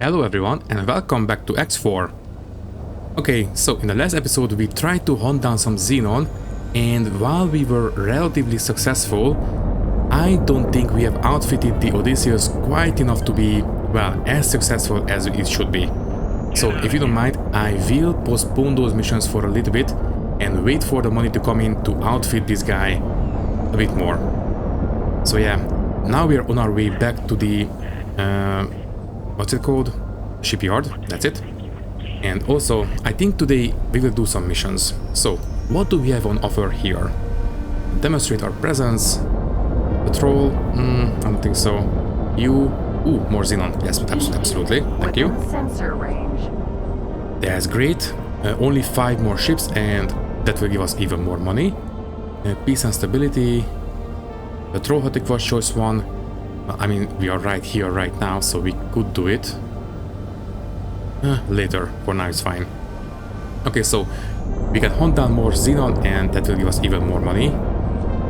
Hello everyone and welcome back to X4. Okay, so in the last episode we tried to hunt down some Xenon, and while we were relatively successful, I don't think we have outfitted the Odysseus quite enough to be, well, as successful as it should be. So if you don't mind, I will postpone those missions for a little bit and wait for the money to come in to outfit this guy a bit more. So yeah, now we are on our way back to the what's it called? Shipyard, that's it. And also, I think today we will do some missions. So, what do we have on offer here? Demonstrate our presence. Patrol, I don't think so. You, more Xenon. Yes, absolutely. Thank you. Sensor range. That's great. Only 5 more ships, and that will give us even more money. Peace and stability. Patrol Huttic was choice 1. I mean, we are right here right now, so we could do it. Later, for now it's fine. Okay, so we can hunt down more Xenon and that will give us even more money.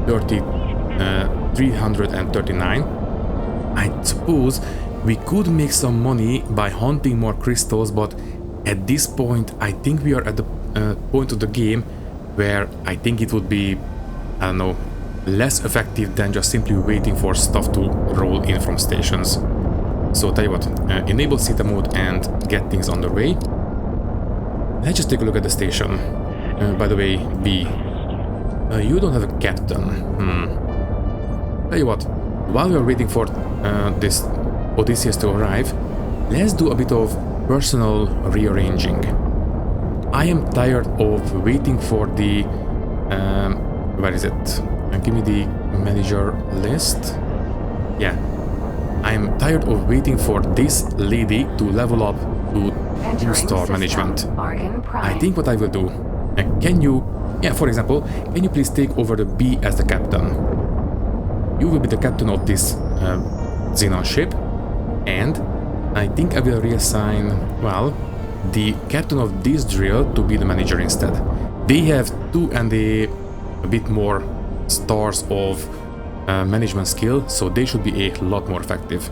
339. I suppose we could make some money by hunting more crystals, but at this point I think we are at the point of the game where I think it would be, I don't know, less effective than just simply waiting for stuff to roll in from stations. So tell you what, enable Theta mode and get things underway. Let's just take a look at the station. By the way, B, you don't have a captain. Tell you what, while we are waiting for this Odysseus to arrive, let's do a bit of personal rearranging. I am tired of waiting for the where is it? Give me the manager list. Yeah, I'm tired of waiting for this lady to level up to 2-star management. I think what I will do, can you, for example, can you please take over the B as the captain? You will be the captain of this Xenon ship, and I think I will reassign, well, the captain of this drill to be the manager instead. They have 2 and a bit more stars of management skill, so they should be a lot more effective.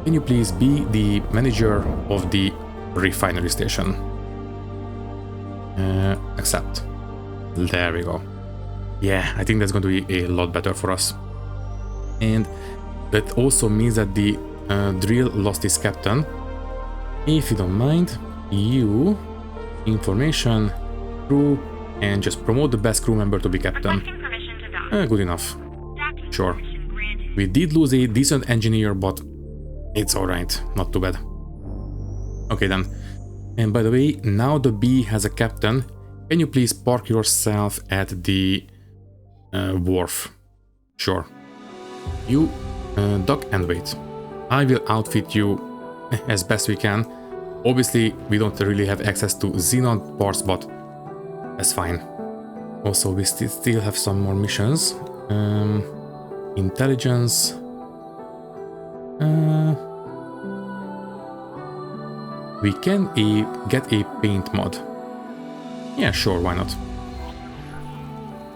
Can you please be the manager of the refinery station? Accept. There we go. Yeah, I think that's going to be a lot better for us. And that also means that the drill lost its captain. If you don't mind, you, information, crew, and just promote the best crew member to be captain. Good enough. Sure. We did lose a decent engineer, but it's alright. Not too bad. Okay then. And by the way, now the B has a captain. Can you please park yourself at the wharf? Sure. You dock and wait. I will outfit you as best we can. Obviously, we don't really have access to Xenon parts, but that's fine. Also, we still have some more missions. Intelligence. We can get a paint mod. Yeah, sure, why not?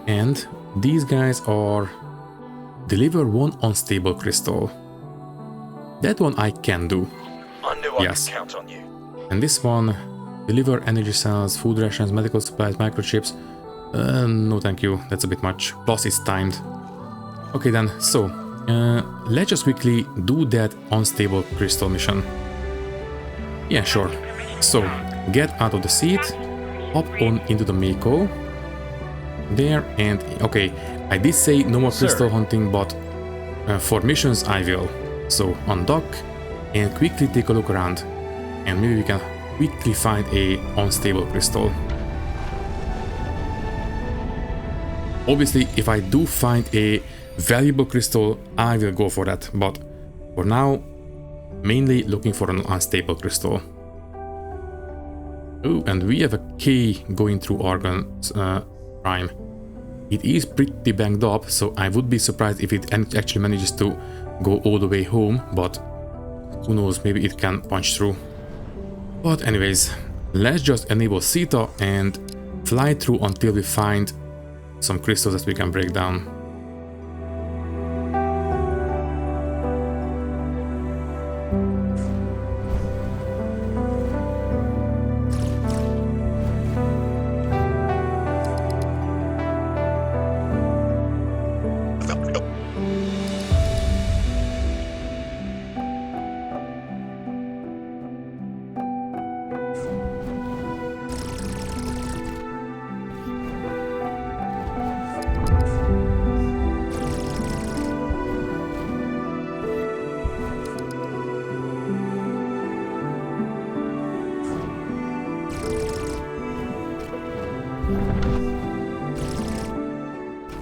And these guys are deliver 1 unstable crystal. That one I can do. I knew I could count on you. And this one, deliver energy cells, food rations, medical supplies, microchips. No thank you, that's a bit much. Plus it's timed. Okay then, so let's just quickly do that unstable crystal mission. Yeah, sure. So, get out of the seat, hop on into the Mako. There, and okay, I did say no more crystal hunting, but for missions I will. So, undock and quickly take a look around. And maybe we can quickly find a unstable crystal. Obviously, if I do find a valuable crystal, I will go for that, but for now, mainly looking for an unstable crystal. Oh, and we have a K going through Argon Prime. It is pretty banged up, so I would be surprised if it actually manages to go all the way home, but who knows, maybe it can punch through. But anyways, let's just enable Theta and fly through until we find some crystals that we can break down.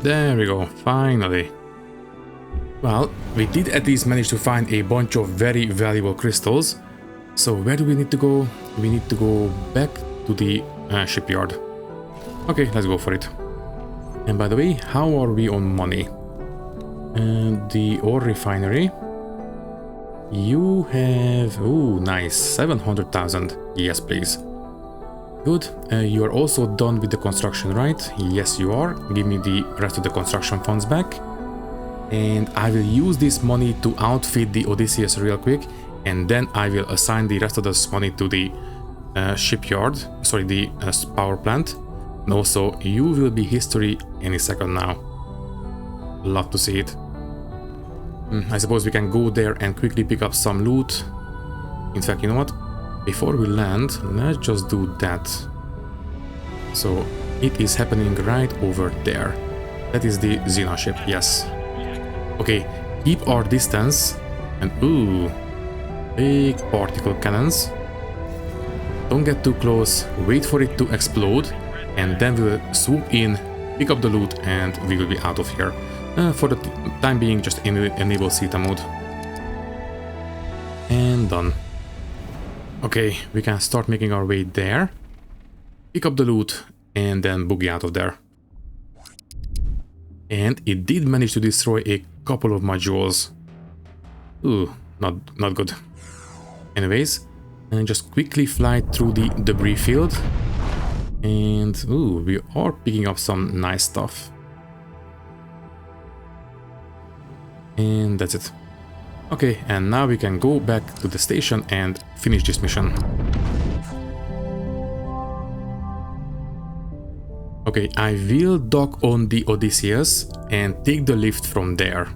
There we go, finally. Well, we did at least manage to find a bunch of very valuable crystals. So where do we need to go? We need to go back to the shipyard. Okay, let's go for it. And by the way, how are we on money? The ore refinery. You have... ooh, nice. 700,000. Yes, please. Good. You are also done with the construction, right? Yes, you are. Give me the rest of the construction funds back. And I will use this money to outfit the Odysseus real quick. And then I will assign the rest of this money to the shipyard. Sorry, the power plant. And also, you will be history any second now. Love to see it. I suppose we can go there and quickly pick up some loot. In fact, you know what? Before we land, let's just do that. So, it is happening right over there. That is the Xena ship, yes. Okay, keep our distance. And ooh, big particle cannons. Don't get too close, wait for it to explode. And then we will swoop in, pick up the loot, and we will be out of here. For the time being, just enable Theta mode. And done. Okay, we can start making our way there. Pick up the loot, and then boogie out of there. And it did manage to destroy a couple of my jewels. Ooh, not good. Anyways, and just quickly fly through the debris field. And ooh, we are picking up some nice stuff. And that's it. Okay, and now we can go back to the station and finish this mission. Okay, I will dock on the Odysseus and take the lift from there.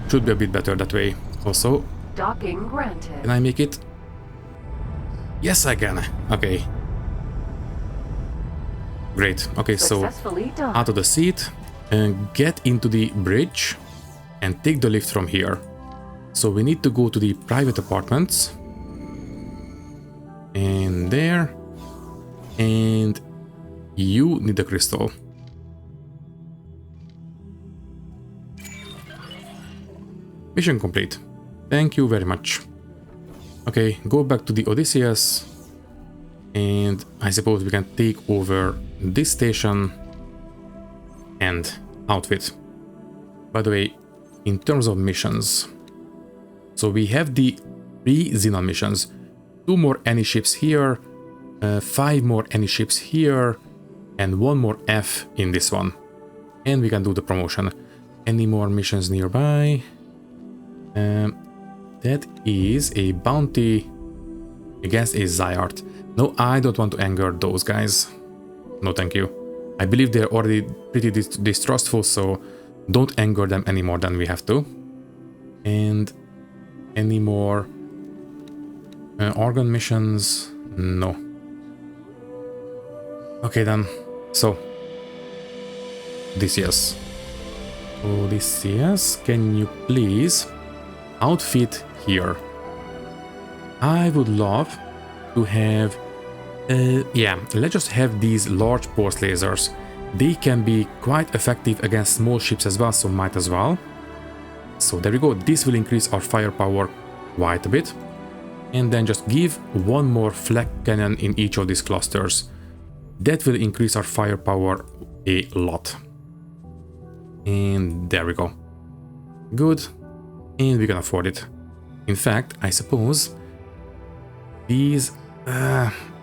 Should be a bit better that way. Also, docking granted. Can I make it? Yes, I can. Okay. Great. Okay, so out of the seat and get into the bridge and take the lift from here. So we need to go to the private apartments. And there. And you need the crystal. Mission complete. Thank you very much. Okay, go back to the Odysseus. And I suppose we can take over this station and outfit. By the way, in terms of missions, so we have the 3 Xenon missions, 2 more any ships here, 5 more any ships here, and 1 more F in this one. And we can do the promotion. Any more missions nearby? That is a bounty against a Zyart. No, I don't want to anger those guys. No, thank you. I believe they're already pretty distrustful, so don't anger them any more than we have to. And any more organ missions? No. Okay then. So Odysseus. Odysseus, can you please outfit here? I would love to have yeah, let's just have these large pulse lasers. They can be quite effective against small ships as well, so might as well. So there we go. This will increase our firepower quite a bit. And then just give 1 more flak cannon in each of these clusters. That will increase our firepower a lot. And there we go. Good. And we can afford it. In fact, I suppose these...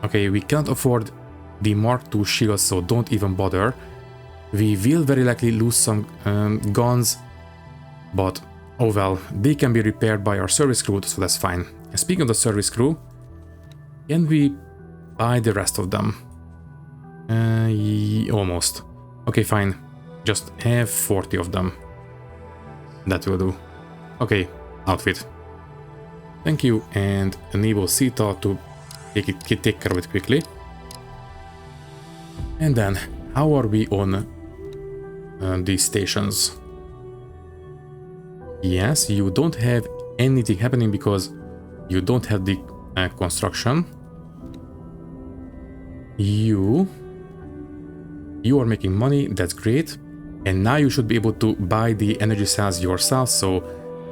okay, we can't afford the Mark II shields, so don't even bother. We will very likely lose some guns, but oh well, they can be repaired by our service crew, so that's fine. And speaking of the service crew, can we buy the rest of them? Almost. Okay, fine. Just have 40 of them. That will do. Okay, outfit. Thank you, and enable Theta to take care of it quickly. And then, how are we on these stations? Yes, you don't have anything happening because you don't have the construction. You are making money, that's great. And now you should be able to buy the energy cells yourself, so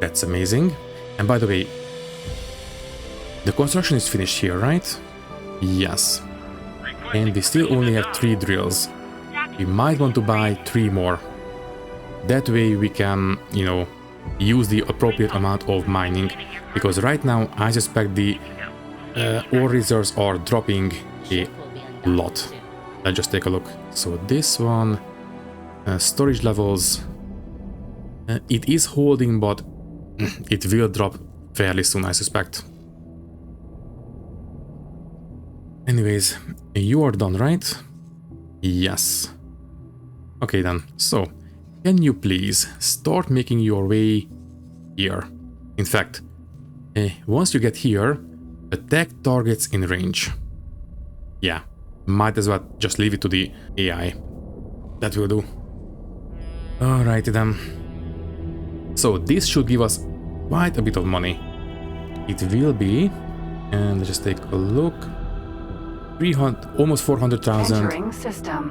that's amazing. And by the way, the construction is finished here, right? Yes. And we still only have 3 drills. We might want to buy 3 more. That way we can, you know, use the appropriate amount of mining. Because right now I suspect the ore reserves are dropping a lot. Let's just take a look. So this one, storage levels, it is holding, but it will drop fairly soon, I suspect. Anyways, you are done, right? Yes. Okay then, so can you please start making your way here? In fact, once you get here, attack targets in range. Yeah, might as well just leave it to the AI. That will do. Alrighty then. So this should give us quite a bit of money. It will be, and let's just take a look. 300, almost 400,000,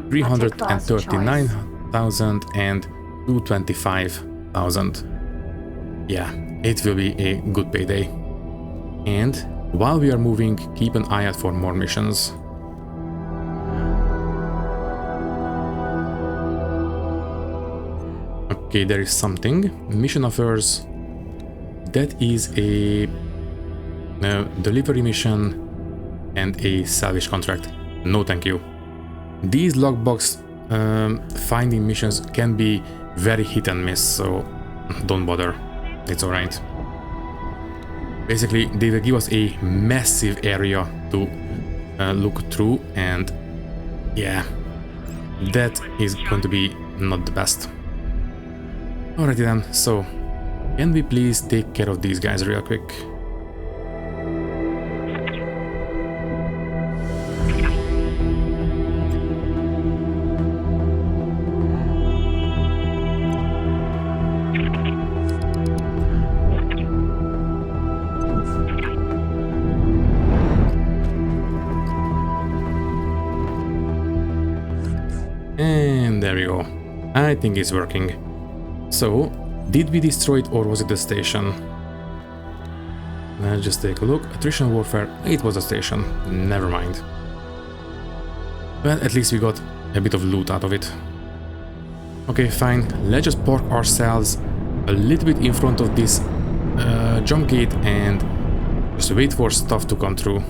339,000 and 225,000. Yeah, it will be a good payday. And while we are moving, keep an eye out for more missions. Okay, there is something. Mission offers. That is a delivery mission and a salvage contract. No thank you. These logbox finding missions can be very hit and miss, so don't bother. It's alright. Basically, they will give us a massive area to look through, and yeah, that is going to be not the best. Alrighty then, so can we please take care of these guys real quick? And there we go. I think it's working. So, did we destroy it or was it the station? Let's just take a look. Attrition warfare, it was a station. Never mind. Well, at least we got a bit of loot out of it. Okay, fine. Let's just park ourselves a little bit in front of this jump gate and just wait for stuff to come through.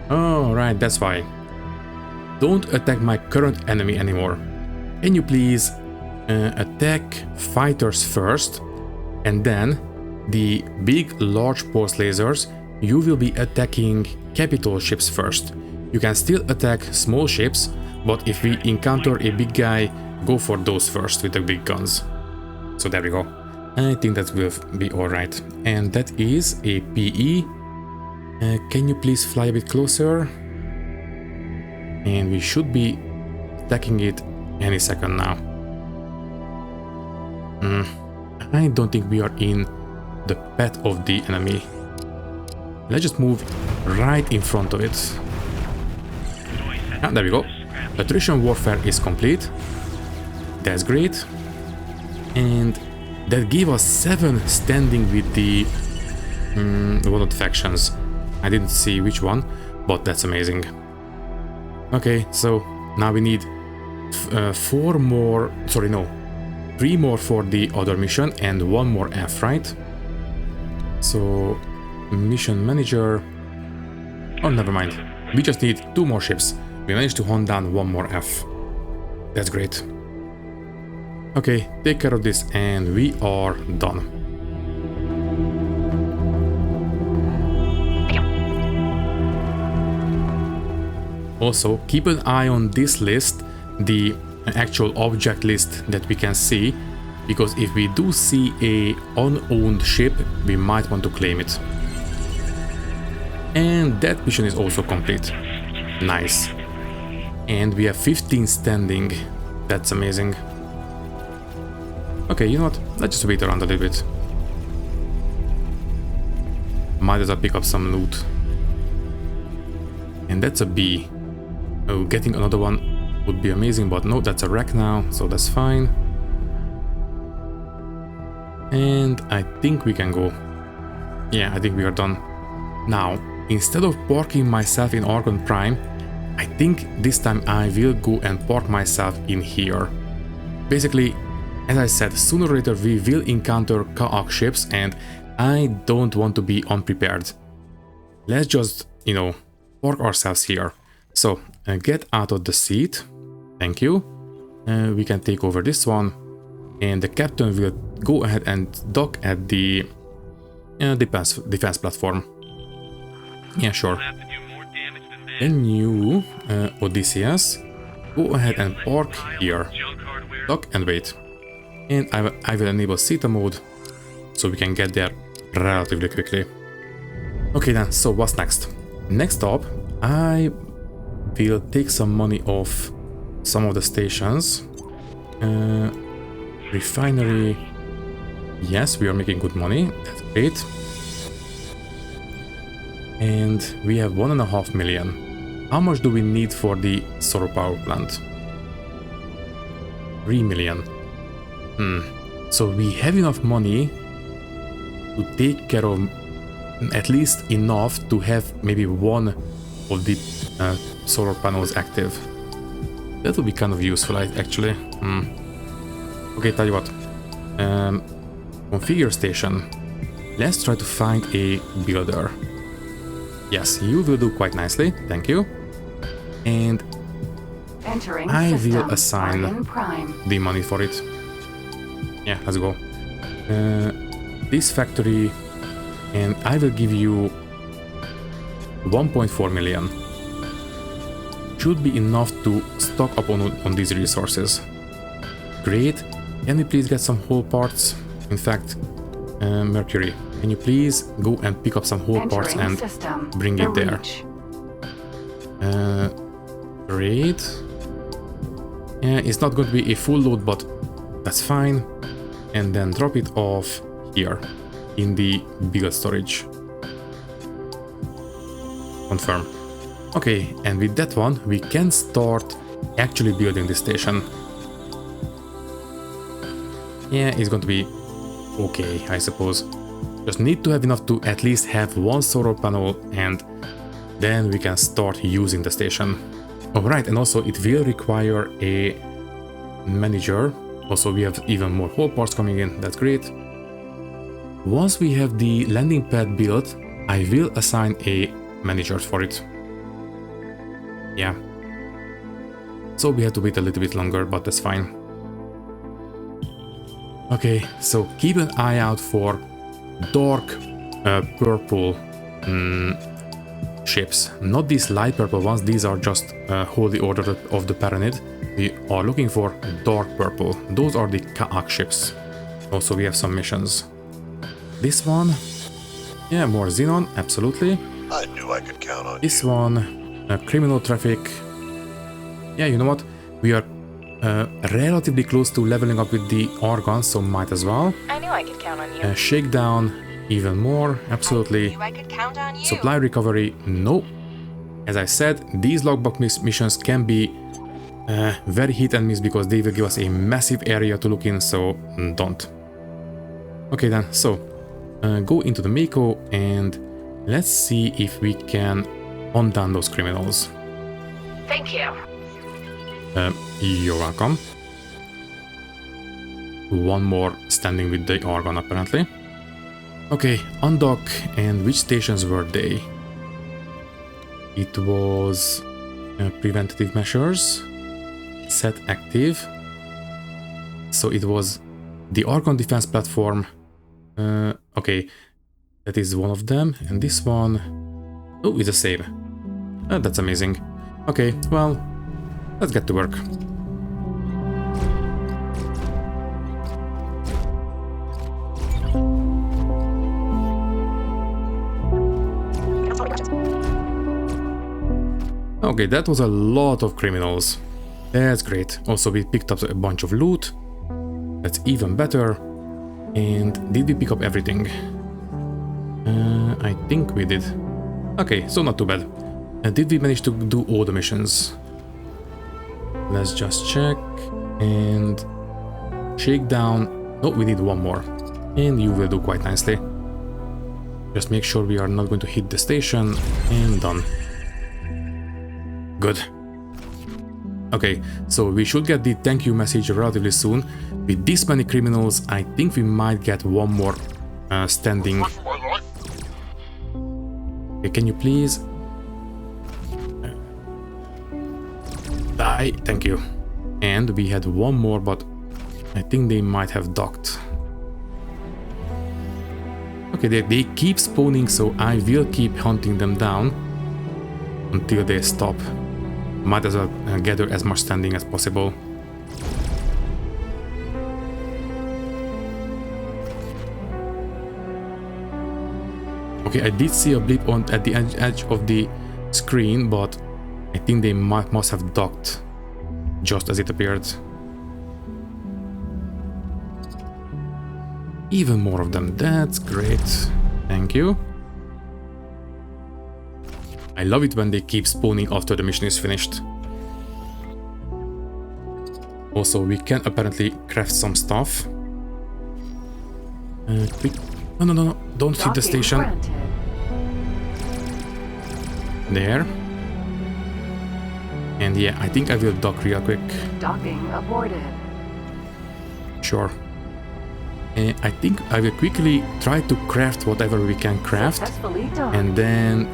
Alright, that's why. Don't attack my current enemy anymore. Can you please attack fighters first, and then the big large pulse lasers, you will be attacking capital ships first. You can still attack small ships, but if we encounter a big guy, go for those first with the big guns. So there we go. I think that will be alright. And that is a PE. Can you please fly a bit closer? And we should be attacking it any second now. I don't think we are in the path of the enemy. Let's just move right in front of it. Ah, there we go. Attrition warfare is complete. That's great. And that gave us 7 standing with the one of the factions. I didn't see which one, but that's amazing. Okay, so now we need 3 more for the other mission and 1 more F, right? So, mission manager. Oh, never mind. We just need 2 more ships. We managed to hunt down 1 more F. That's great. Okay, take care of this and we are done. Also, keep an eye on this list, the actual object list that we can see, because if we do see a unowned ship, we might want to claim it. And that mission is also complete. Nice. And we have 15 standing. That's amazing. Okay, you know what? Let's just wait around a little bit. Might as well pick up some loot. And that's a B. Oh, getting another one would be amazing, but no, that's a wreck now, so that's fine. And I think we can go. Yeah, I think we are done. Now, instead of parking myself in Argon Prime, I think this time I will go and park myself in here. Basically, as I said, sooner or later we will encounter Kaak ships and I don't want to be unprepared. Let's just, you know, park ourselves here. So, get out of the seat. Thank you. We can take over this one. And the captain will go ahead and dock at the defense platform. Yeah, sure. Then you, Odysseus, go ahead and park here. Dock and wait. And I will enable Theta mode so we can get there relatively quickly. Okay then, so what's next? Next up, I will take some money off some of the stations. Refinery. Yes, we are making good money. That's great. And we have 1.5 million. How much do we need for the solar power plant? 3 million. So we have enough money to take care of at least enough to have maybe one of the solar panels active. That would be kind of useful, actually. Okay, tell you what. Configure station. Let's try to find a builder. Yes, you will do quite nicely. Thank you. And I will assign the money for it. Yeah, let's go. This factory, and I will give you 1.4 million. Should be enough to stock up on these resources. Great. Can we please get some whole parts? In fact, Mercury, can you please go and pick up some whole parts and bring it there? Great. Yeah, it's not going to be a full load, but that's fine. And then drop it off here in the bigger storage. Confirm. Okay, and with that one, we can start actually building this station. Yeah, it's going to be okay, I suppose. Just need to have enough to at least have one solar panel and then we can start using the station. Alright, and also it will require a manager. Also, we have even more whole parts coming in, that's great. Once we have the landing pad built, I will assign a manager for it. Yeah. So we have to wait a little bit longer, but that's fine. Okay, so keep an eye out for dark purple ships. Not these light purple ones, these are just Holy Order of the Pyramid. We are looking for dark purple. Those are the Kaak ships. Also, we have some missions. This one, yeah, more Xenon, absolutely. I knew I could count on this one, criminal traffic. Yeah, you know what? We are relatively close to leveling up with the Argon, so might as well. I knew I could count on you. Shakedown, even more, absolutely. I knew I could count on you. Supply recovery, no. As I said, these logbook missions can be very hit and miss because they will give us a massive area to look in, so don't. Okay then, so go into the Mako and let's see if we can hunt down those criminals. Thank you. You're welcome. One more standing with the Argon apparently. Okay, undock, and which stations were they? It was preventative measures, set active. So it was the Argon defense platform. Okay, that is one of them, and this one, oh, it's a save. That's amazing. Okay, well, let's get to work. Okay, that was a lot of criminals. That's great. Also, we picked up a bunch of loot. That's even better. And did we pick up everything? I think we did. Okay, so not too bad. Did we manage to do all the missions? Let's just check. And shakedown. No, we need one more. And you will do quite nicely. Just make sure we are not going to hit the station. And done. Good. Okay, so we should get the thank you message relatively soon. With this many criminals, I think we might get one more standing. Okay, can you please die? Thank you. And we had one more, but I think they might have docked. Okay, they keep spawning, so I will keep hunting them down until they stop. Might as well gather as much standing as possible. Okay, I did see a blip at the edge of the screen, but I think they must have docked just as it appeared. Even more of them, that's great. Thank you. I love it when they keep spawning after the mission is finished. Also, we can apparently craft some stuff. Quick. No, don't hit the station. There. And yeah, I think I will dock real quick. Docking aborted. Sure. I think I will quickly try to craft whatever we can craft. Successfully done. And then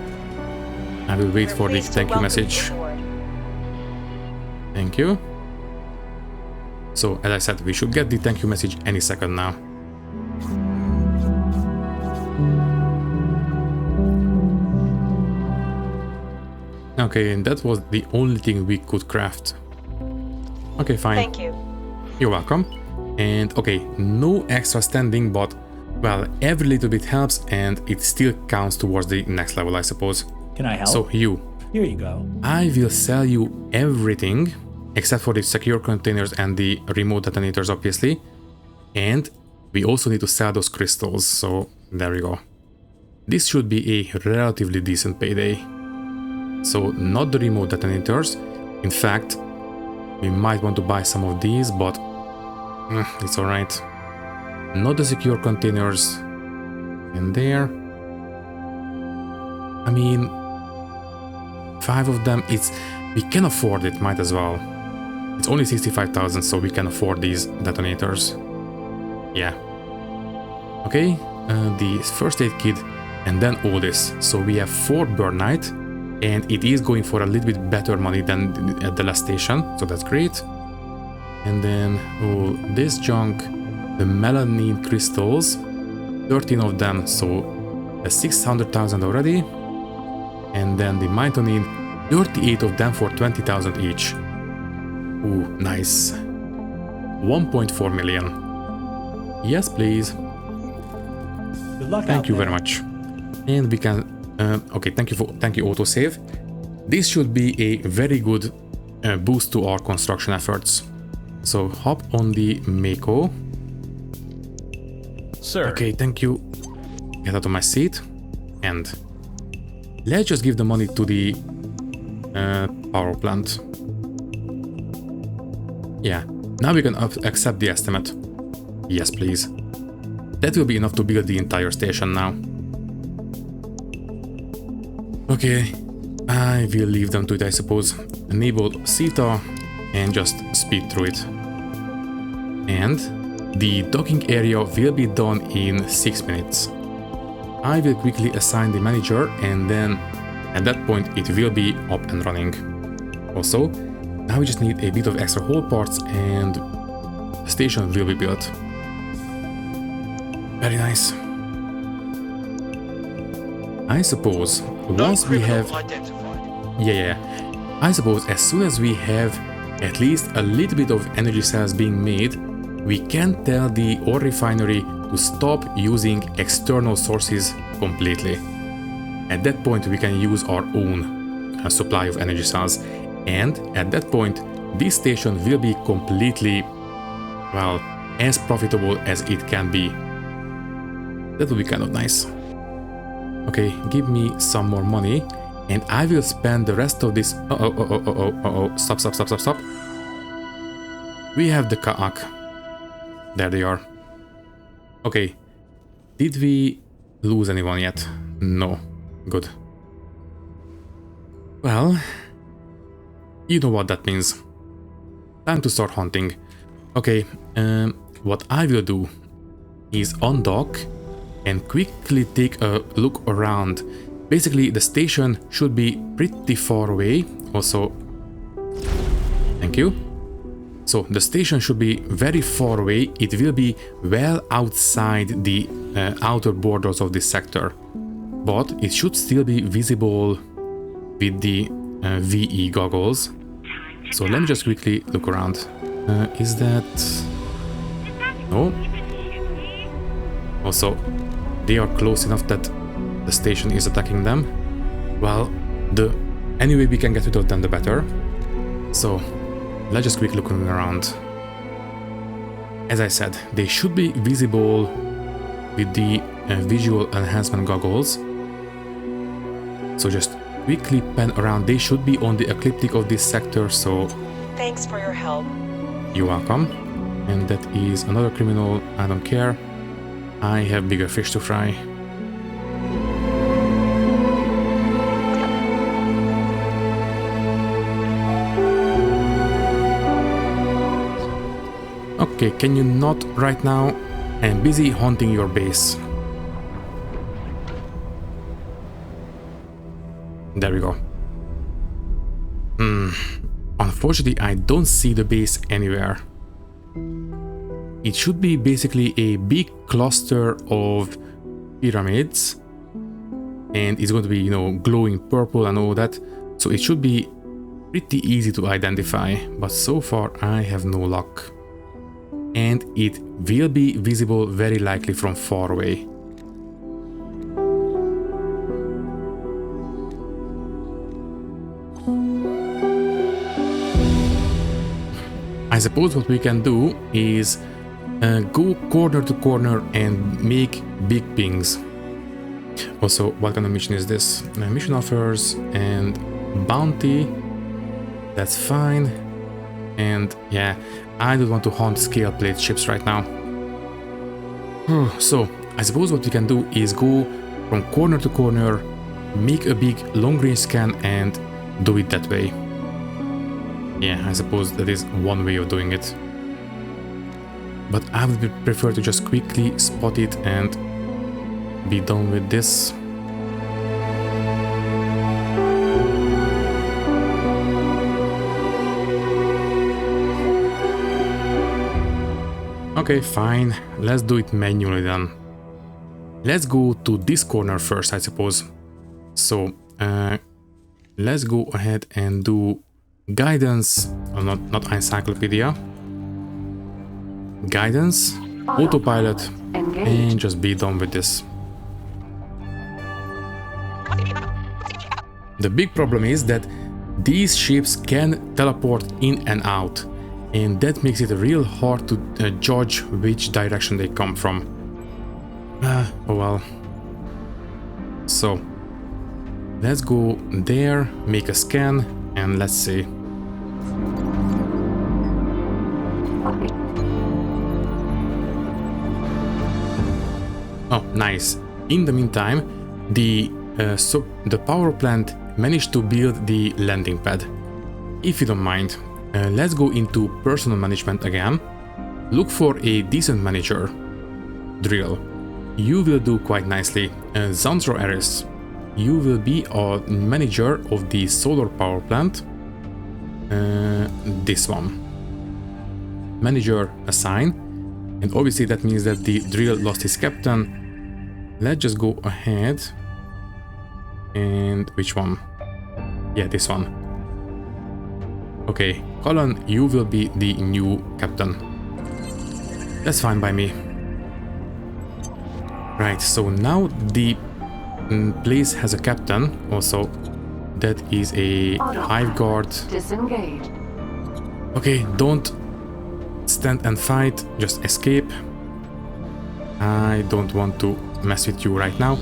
I will wait for the thank you message. Thank you. So, as I said, we should get the thank you message any second now. Okay, and that was the only thing we could craft. Okay, fine. Thank you. You're welcome. And okay, no extra standing, but well, every little bit helps and it still counts towards the next level, I suppose. Can I help? So you. Here you go. I will sell you everything except for the secure containers and the remote detonators, obviously. And we also need to sell those crystals, so there we go. This should be a relatively decent payday. So not the remote detonators. In fact, we might want to buy some of these, but it's alright. Not the secure containers. And there. I mean, 5 of them, we can afford it, might as well. It's only 65,000, so we can afford these detonators. Yeah. Okay, the first aid kit, and then all this. So we have 4 Burnite, and it is going for a little bit better money than at the last station, so that's great. And then all this junk, the melanin crystals, 13 of them, so that's 600,000 already. And then the mitonin, 38 of them for 20,000 each. Ooh, nice. 1.4 million. Yes, please. Good luck. Thank you very much. And we can. Okay, thank you autosave. This should be a very good boost to our construction efforts. So hop on the Mako. Sir. Okay, thank you. Get out of my seat. And let's just give the money to the power plant. Yeah, now we can accept the estimate. Yes, please. That will be enough to build the entire station now. Okay, I will leave them to it, I suppose. Enable CETA and just speed through it. And the docking area will be done in 6 minutes. I will quickly assign the manager and then at that point it will be up and running. Also, now we just need a bit of extra hull parts and the station will be built. Very nice. I suppose once we have... Yeah. I suppose as soon as we have at least a little bit of energy cells being made, we can tell the ore refinery to stop using external sources completely. At that point we can use our own supply of energy cells, and at that point this station will be completely, well, as profitable as it can be. That would be kind of nice. Okay, give me some more money, and I will spend the rest of this... Stop, stop, stop, stop, stop. We have the Kaak. There they are. Okay. Did we lose anyone yet? No. Good. Well, you know what that means. Time to start hunting. Okay, what I will do is undock and quickly take a look around. Basically, the station should be pretty far away. Also, thank you. So the station should be very far away. It will be well outside the outer borders of this sector, but it should still be visible with the VE goggles. So let me just quickly look around. Is that... No. Also, they are close enough that the station is attacking them. Well, the any way we can get rid of them, the better. So let's just quickly look around. As I said, they should be visible with the visual enhancement goggles. So just quickly pan around. They should be on the ecliptic of this sector, so... Thanks for your help. You're welcome. And that is another criminal. I don't care. I have bigger fish to fry. Okay, can you not right now? I'm busy hunting your base. There we go. Unfortunately, I don't see the base anywhere. It should be basically a big cluster of pyramids. And it's going to be, you know, glowing purple and all that. So it should be pretty easy to identify. But so far, I have no luck. And it will be visible very likely from far away. I suppose what we can do is go corner to corner and make big pings. Also, what kind of mission is this? Mission offers and bounty. That's fine. And yeah, I don't want to hunt scale plate ships right now. So I suppose what we can do is go from corner to corner, make a big long range scan and do it that way. Yeah, I suppose that is one way of doing it. But I would prefer to just quickly spot it and be done with this. Okay, fine. Let's do it manually then. Let's go to this corner first, I suppose. So, let's go ahead and do guidance, not encyclopedia. Guidance, autopilot, and just be done with this. The big problem is that these ships can teleport in and out, and that makes it real hard to judge which direction they come from. Oh well. So, let's go there, make a scan, and let's see. Oh, nice. In the meantime, the power plant managed to build the landing pad. If you don't mind, let's go into personal management again. Look for a decent manager. Drill. You will do quite nicely. Zandro Eris. You will be a manager of the solar power plant. This one. Manager assign. And obviously that means that the drill lost his captain. Let's just go ahead. And which one? Yeah, this one. Okay, Colin, you will be the new captain. That's fine by me. Right, so now the place has a captain. Also, that is a hive guard. Disengage. Okay, don't stand and fight, just escape. I don't want to mess with you right now.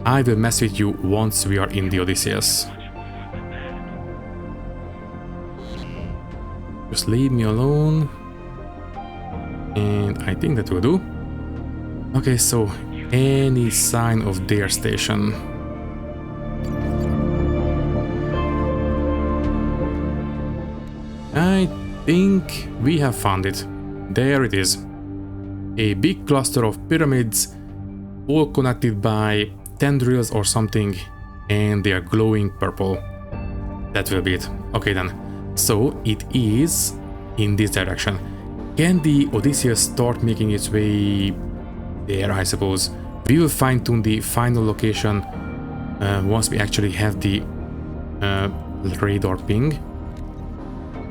I will mess with you once we are in the Odysseus. Just leave me alone. And I think that will do. Okay, so any sign of their station? I think we have found it. There it is. A big cluster of pyramids, all connected by tendrils or something, and they are glowing purple. That will be it. Okay then. So it is in this direction. Can the Odysseus start making its way there, I suppose? We will fine-tune the final location once we actually have the radar ping.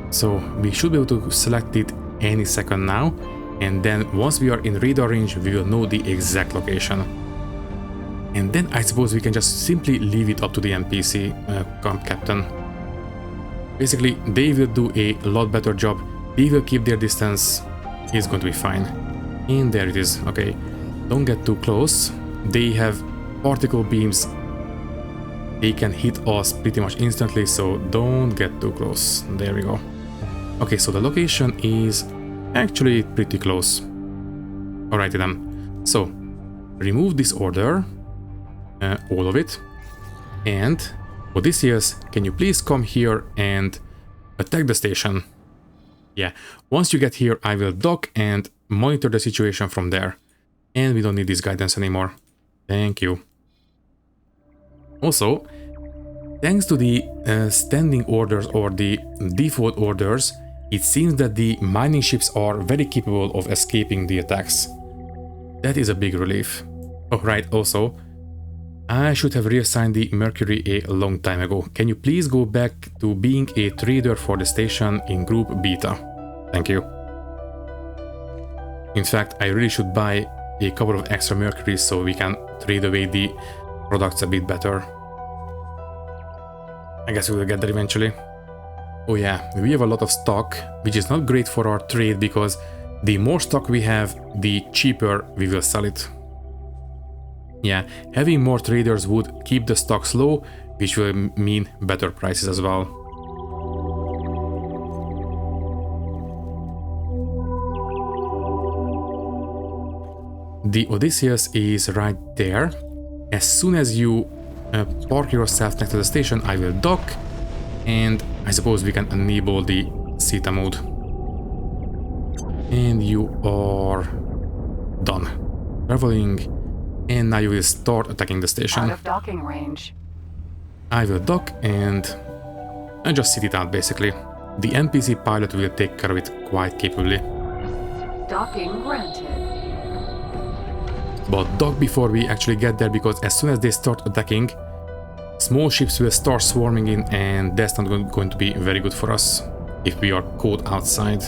So we should be able to select it any second now, and then once we are in radar range we will know the exact location. And then I suppose we can just simply leave it up to the NPC captain. Basically they will do a lot better job. They will keep their distance. It's going to be fine. And there it is. Okay, don't get too close. They have particle beams. They can hit us pretty much instantly, so don't get too close. There we go. Okay, so the location is actually pretty close. Alrighty then. So remove this order, all of it, and Odysseus, can you please come here and attack the station? Yeah, once you get here I will dock and monitor the situation from there. And we don't need this guidance anymore. Thank you. Also, thanks to the standing orders or the default orders, it seems that the mining ships are very capable of escaping the attacks. That is a big relief. Oh right, also, I should have reassigned the Mercury a long time ago. Can you please go back to being a trader for the station in Group Beta? Thank you. In fact, I really should buy a couple of extra Mercuries so we can trade away the products a bit better. I guess we will get there eventually. Oh yeah, we have a lot of stock, which is not great for our trade because the more stock we have, the cheaper we will sell it. Yeah, having more traders would keep the stocks low, which will mean better prices as well. The Odysseus is right there. As soon as you park yourself next to the station, I will dock, and I suppose we can enable the Theta mode. And you are done traveling, and now you will start attacking the station. Out of docking range. I will dock and just sit it out basically. The NPC pilot will take care of it quite capably. Docking granted. But dock before we actually get there, because as soon as they start attacking, small ships will start swarming in, and that's not going to be very good for us if we are caught outside.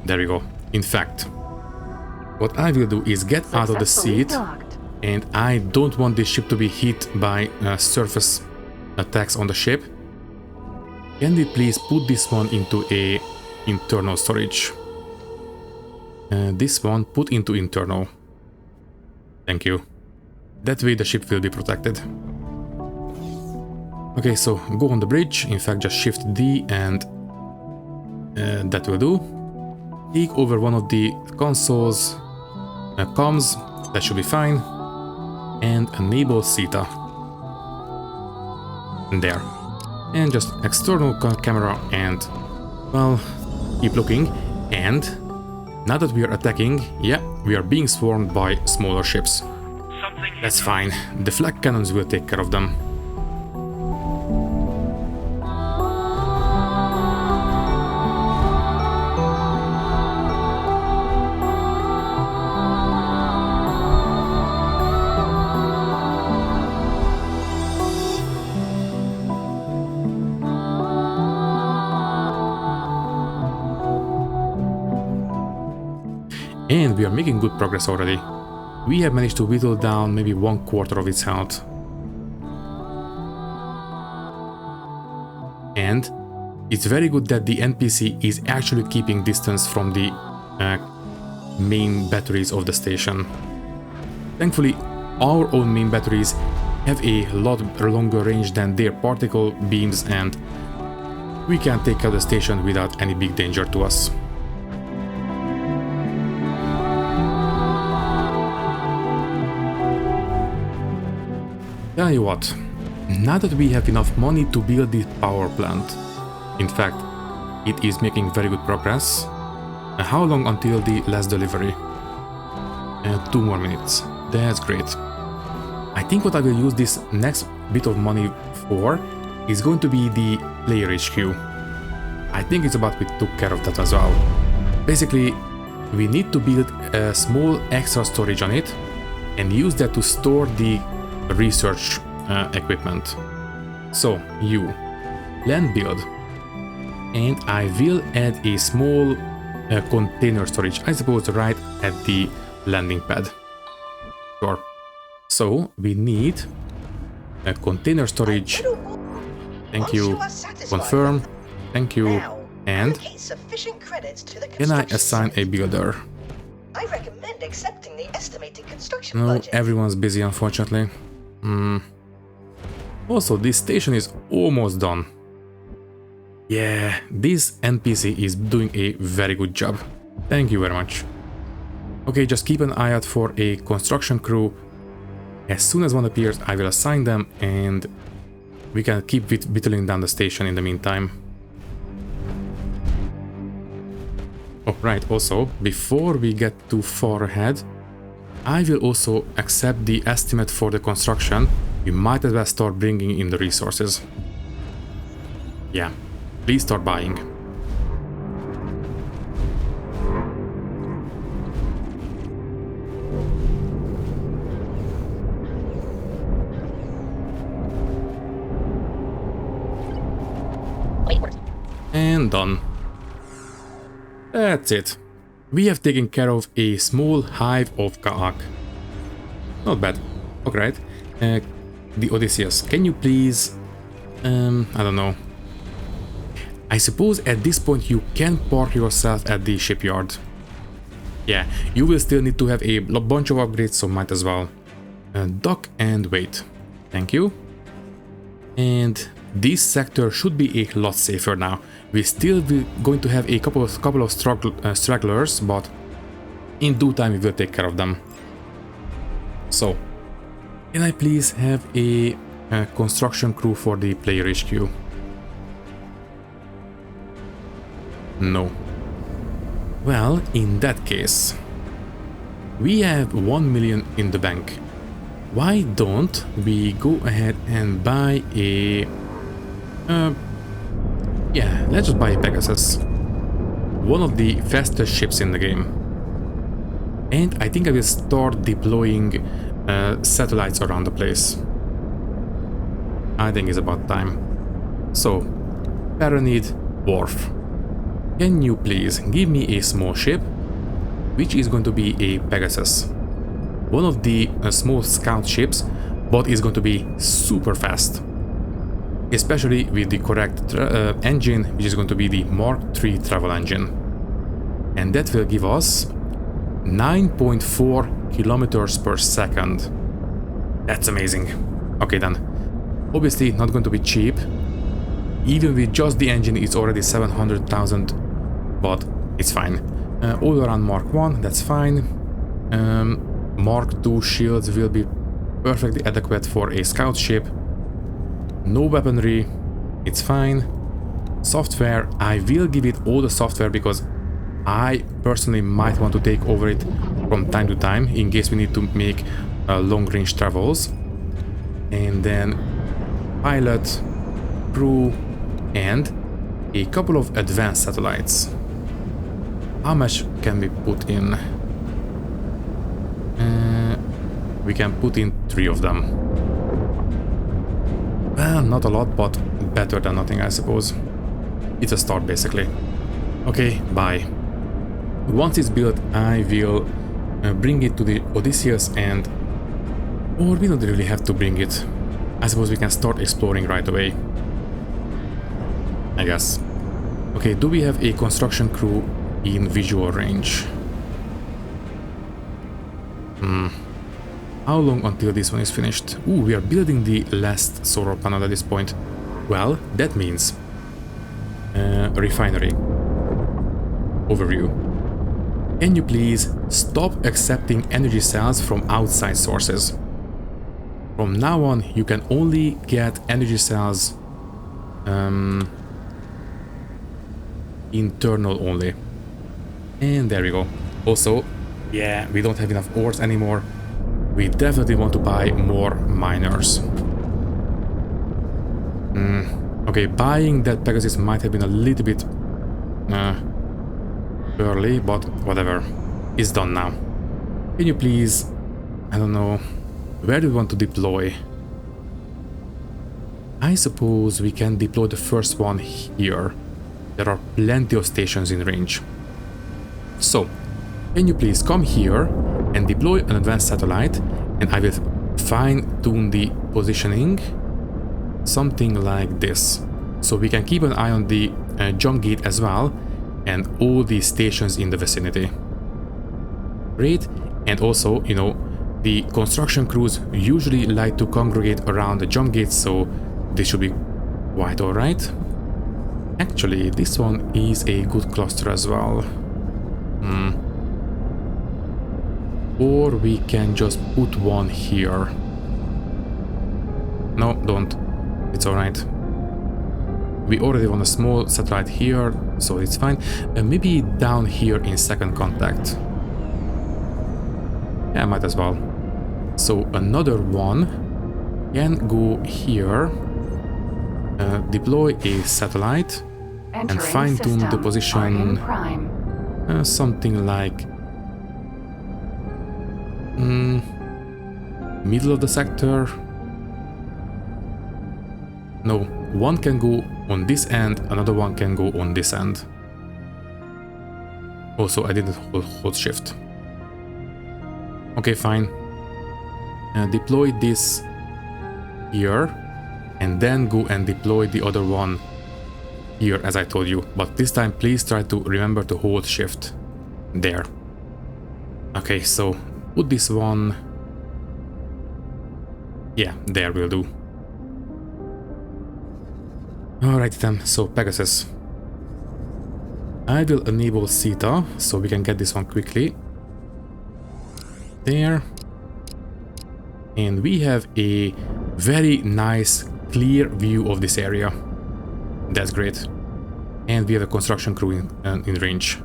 There we go. In fact, what I will do is get out of the seat, and I don't want this ship to be hit by surface attacks on the ship. Can we please put this one into a internal storage? This one put into internal. Thank you. That way the ship will be protected. Okay, so go on the bridge. In fact, just shift D and that will do. Take over one of the consoles, comms, that should be fine. And enable Theta. There. And just external camera and, well, keep looking. And now that we are attacking, yeah, we are being swarmed by smaller ships. That's fine. The flak cannons will take care of them. And we are making good progress already. We have managed to whittle down maybe 1/4 of its health. And it's very good that the NPC is actually keeping distance from the main batteries of the station. Thankfully, our own main batteries have a lot longer range than their particle beams, and we can take out the station without any big danger to us. Tell you what, now that we have enough money to build the power plant, in fact, it is making very good progress. How long until the last delivery? 2 more minutes. That's great. I think what I will use this next bit of money for is going to be the player HQ. I think it's about we took care of that as well. Basically, we need to build a small extra storage on it and use that to store the research equipment. So, you land build, and I will add a small container storage, I suppose right at the landing pad. Sure. So we need a container storage. Thank you. Confirm. Thank you. And can I assign a builder? I recommend accepting the estimated construction No, budget. everyone's busy, unfortunately. Also, this station is almost done. Yeah, this NPC is doing a very good job. Thank you very much. Okay, just keep an eye out for a construction crew. As soon as one appears, I will assign them, and we can keep whittling down the station in the meantime. Oh, right, also, before we get too far ahead, I will also accept the estimate for the construction. We might as well start bringing in the resources. Yeah, please start buying. And done. That's it. We have taken care of a small hive of Kaak. Not bad. Alright. The Odysseus, can you please... I don't know. I suppose at this point you can park yourself at the shipyard. Yeah, you will still need to have a bunch of upgrades, so might as well. Dock and wait. Thank you. And this sector should be a lot safer now. We're still going to have a couple of stragglers, but in due time we will take care of them. So, can I please have a construction crew for the player HQ? No. Well, in that case, we have 1 million in the bank. Why don't we go ahead and buy a... yeah, let's just buy a Pegasus. One of the fastest ships in the game. And I think I will start deploying satellites around the place. I think it's about time. So, Paranid Wharf. Can you please give me a small ship, which is going to be a Pegasus. One of the small scout ships, but is going to be super fast. Especially with the correct engine, which is going to be the Mark III travel engine. And that will give us 9.4 kilometers per second. That's amazing. Okay then. Obviously not going to be cheap. Even with just the engine it's already 700,000, but it's fine. All around Mark 1, that's fine. Mark II shields will be perfectly adequate for a scout ship. No weaponry, it's fine. Software, I will give it all the software because I personally might want to take over it from time to time in case we need to make long-range travels. And then pilot, crew, and a couple of advanced satellites. How much can we put in? We can put in 3 of them. Well, not a lot, but better than nothing, I suppose. It's a start, basically. Okay, bye. Once it's built, I will bring it to the Odysseus and... Or we don't really have to bring it. I suppose we can start exploring right away. I guess. Okay, do we have a construction crew in visual range? How long until this one is finished? Ooh, we are building the last solar panel at this point. Well, that means refinery. Overview. Can you please stop accepting energy cells from outside sources? From now on, you can only get energy cells internal only. And there we go. Also, yeah, we don't have enough ores anymore. We definitely want to buy more miners. Okay, buying that Pegasus might have been a little bit early, but whatever. It's done now. Can you please, I don't know, where do we want to deploy? I suppose we can deploy the first one here. There are plenty of stations in range. So, can you please come here and deploy an advanced satellite, and I will fine-tune the positioning, something like this. So we can keep an eye on the jump gate as well, and all the stations in the vicinity. Great, and also, you know, the construction crews usually like to congregate around the jump gates, so this should be quite alright. Actually, this one is a good cluster as well. Or we can just put one here. No, don't. It's alright. We already want a small satellite here, so it's fine. Maybe down here in second contact. Yeah, might as well. So another one can go here, deploy a satellite, and fine-tune the position. Something like middle of the sector. No, one can go on this end, another one can go on this end. Also, I didn't hold shift. Okay, fine. Deploy this here, and then go and deploy the other one here, as I told you. But this time, please try to remember to hold shift. There. Okay, so put this one... Yeah, there will do. Alright then, so Pegasus. I will enable Theta, so we can get this one quickly. There. And we have a very nice, clear view of this area. That's great. And we have a construction crew in range.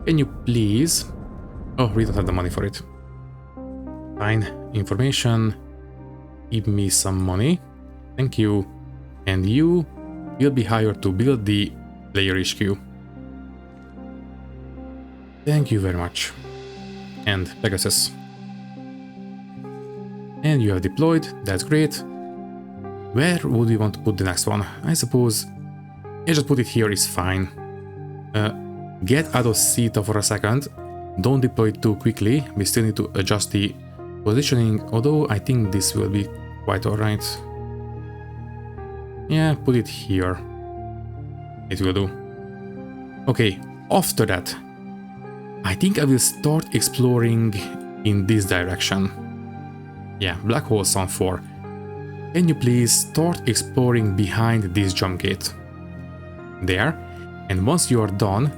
Can you please... Oh, we don't have the money for it. Fine. Information. Give me some money. Thank you. And you will be hired to build the player HQ. Thank you very much. And Pegasus. And you have deployed. That's great. Where would we want to put the next one? I suppose... Yeah, just put it here is fine. Get out of Theta for a second. Don't deploy it too quickly. We still need to adjust the positioning, although I think this will be quite alright. Yeah, put it here. It will do. Okay, after that, I think I will start exploring in this direction. Yeah, Black Hole Sun 4. Can you please start exploring behind this jump gate? There. And once you are done,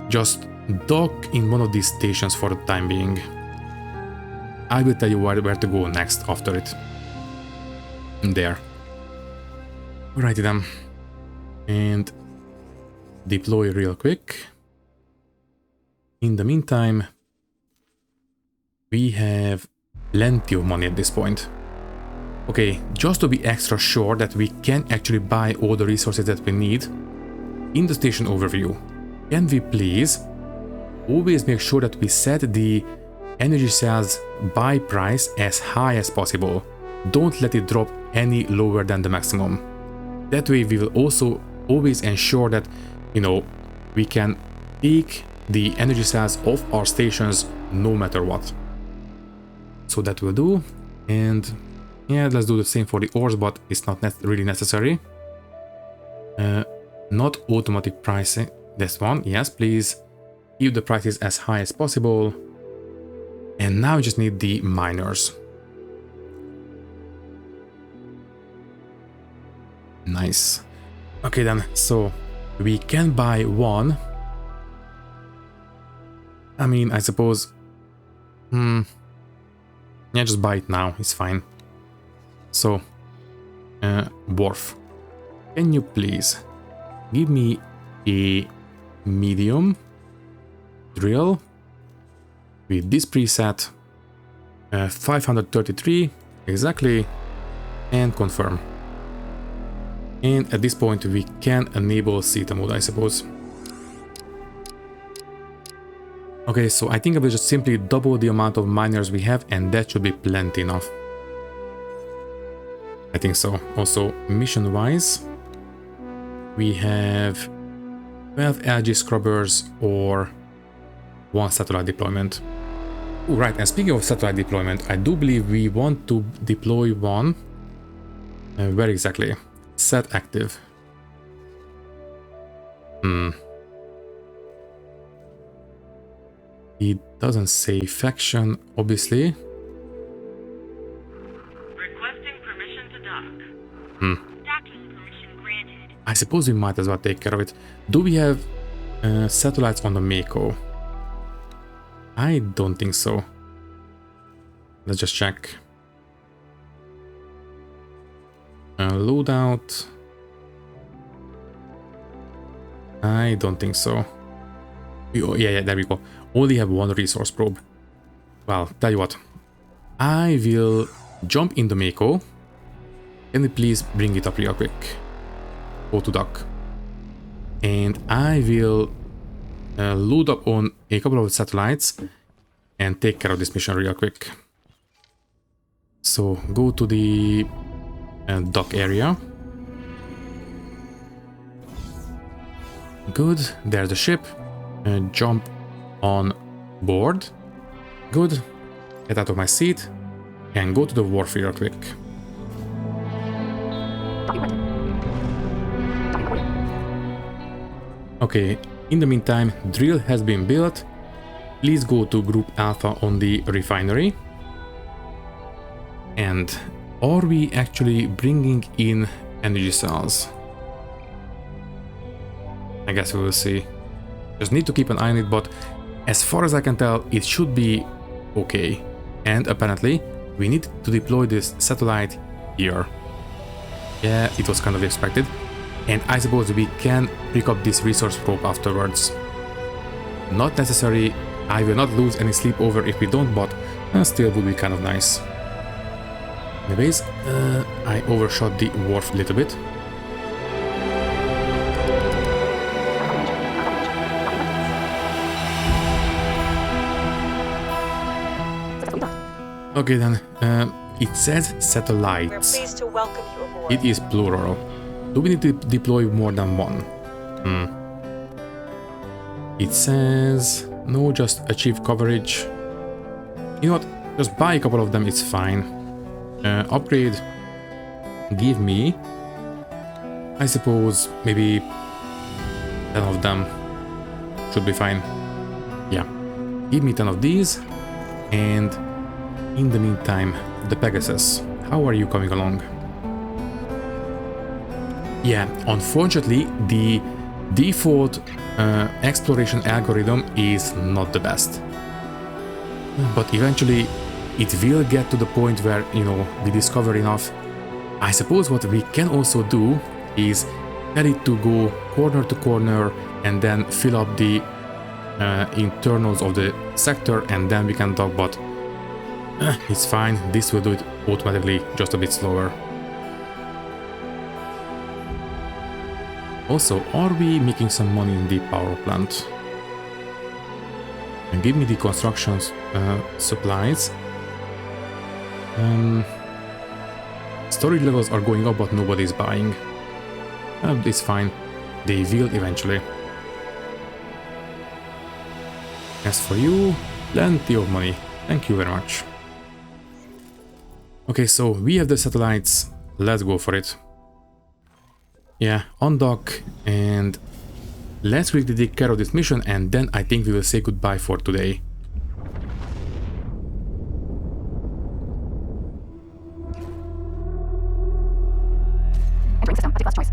just dock in one of these stations for the time being. I will tell you where to go next after it. There. Alrighty then. And deploy real quick. In the meantime, we have plenty of money at this point. Okay, just to be extra sure that we can actually buy all the resources that we need, in the station overview, can we please always make sure that we set the energy cells buy price as high as possible. Don't let it drop any lower than the maximum. That way we will also always ensure that, you know, we can take the energy cells off our stations no matter what. So that will do. And yeah, let's do the same for the ores, but it's not really necessary. Not automatic pricing. This one, yes, please. Keep the prices as high as possible. And now we just need the miners. Nice. Okay then, so we can buy one. I mean, I suppose... yeah, just buy it now, it's fine. So, Wharf, can you please give me a medium drill with this preset, 533 exactly, and confirm. And at this point we can enable Theta mode, I suppose. Okay, so I think I will just simply double the amount of miners we have, and that should be plenty enough. I think so. Also, mission-wise, we have 12 LG scrubbers or 1 satellite deployment. Ooh, right, and speaking of satellite deployment, I do believe we want to deploy one. Where exactly? Set active. It doesn't say faction, obviously. Requesting permission to dock. Docking permission granted. I suppose we might as well take care of it. Do we have satellites on the Mako? I don't think so. Let's just check. Loadout. I don't think so. Oh, yeah, there we go. Only have one resource probe. Well, tell you what. I will jump in the Mako. Can you please bring it up real quick? Go to dock. And I will load up on a couple of satellites and take care of this mission real quick. So go to the dock area. Good, there's the ship. Jump on board. Good. Get out of my seat and go to the wharf real quick. Okay, in the meantime, drill has been built. Please go to Group Alpha on the refinery. And are we actually bringing in energy cells? I guess we will see. Just need to keep an eye on it, but as far as I can tell, it should be okay. And apparently, we need to deploy this satellite here. Yeah, it was kind of expected. And I suppose we can pick up this resource probe afterwards. Not necessary. I will not lose any sleep over if we don't, but still would be kind of nice. Anyways, I overshot the wharf a little bit. Okay then, it says satellites. We're pleased to welcome you aboard. It is plural. Do we need to deploy more than one? It says no, just achieve coverage. You know what? Just buy a couple of them, it's fine. Upgrade. Give me, I suppose, maybe 10 of them. Should be fine. Yeah. Give me 10 of these. And in the meantime, the Pegasus. How are you coming along? Yeah, unfortunately, the default exploration algorithm is not the best. But eventually, it will get to the point where, you know, we discover enough. I suppose what we can also do is tell it to go corner to corner and then fill up the internals of the sector, and then we can dock, but it's fine. This will do it automatically, just a bit slower. Also, are we making some money in the power plant? And give me the construction supplies. Storage levels are going up, but nobody's buying. It's fine. They will eventually. As for you, plenty of money. Thank you very much. Okay, so we have the satellites. Let's go for it. Yeah, undock and let's quickly take care of this mission and then I think we will say goodbye for today. Entering system. Multi-class choice.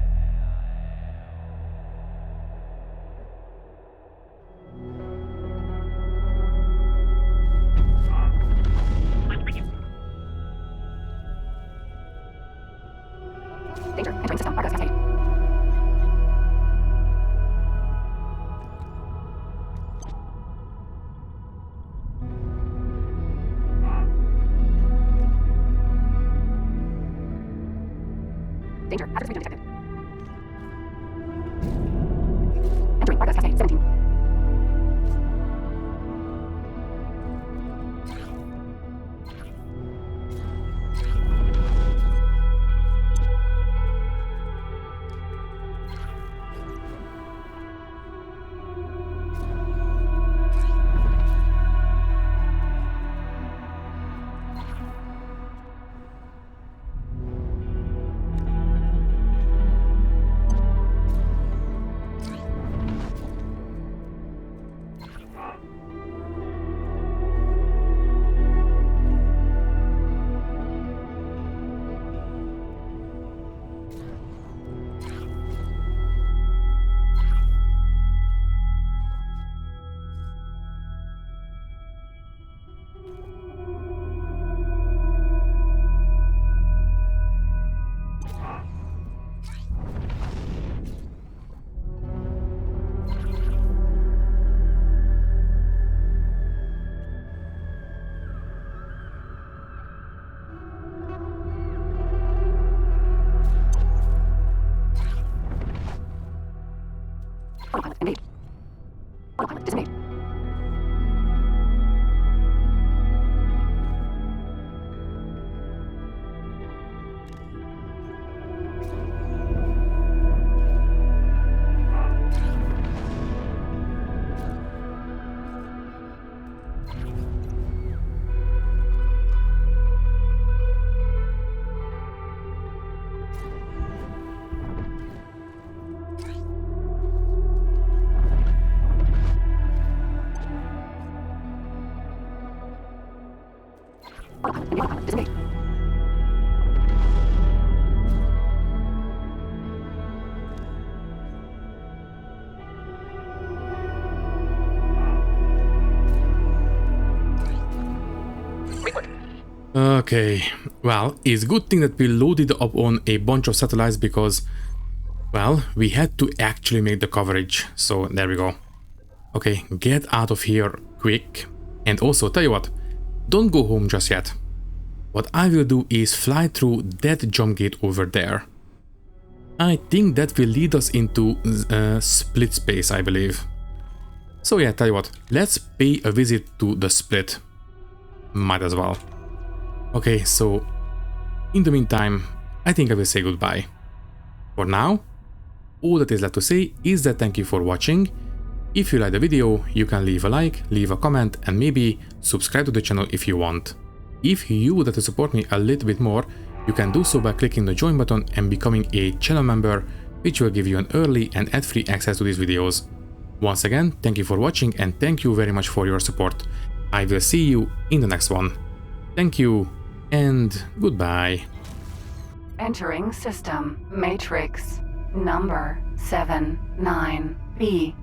Danger. Entering system. Argos cascade. Danger. Hazard region detected. Entering Argos cascade. 17. Autopilot engaged. Autopilot disengaged. Autopilot disengaged. Okay, well, it's a good thing that we loaded up on a bunch of satellites because, well, we had to actually make the coverage, so there we go. Okay, get out of here quick. And also, tell you what, don't go home just yet. What I will do is fly through that jump gate over there. I think that will lead us into split space, I believe. So yeah, tell you what, let's pay a visit to the split. Might as well. Okay, so in the meantime, I think I will say goodbye. For now, all that is left to say is that thank you for watching. If you like the video, you can leave a like, leave a comment and maybe subscribe to the channel if you want. If you would like to support me a little bit more, you can do so by clicking the join button and becoming a channel member, which will give you an early and ad-free access to these videos. Once again, thank you for watching and thank you very much for your support. I will see you in the next one. Thank you and goodbye. Entering system. Matrix. Number 79B.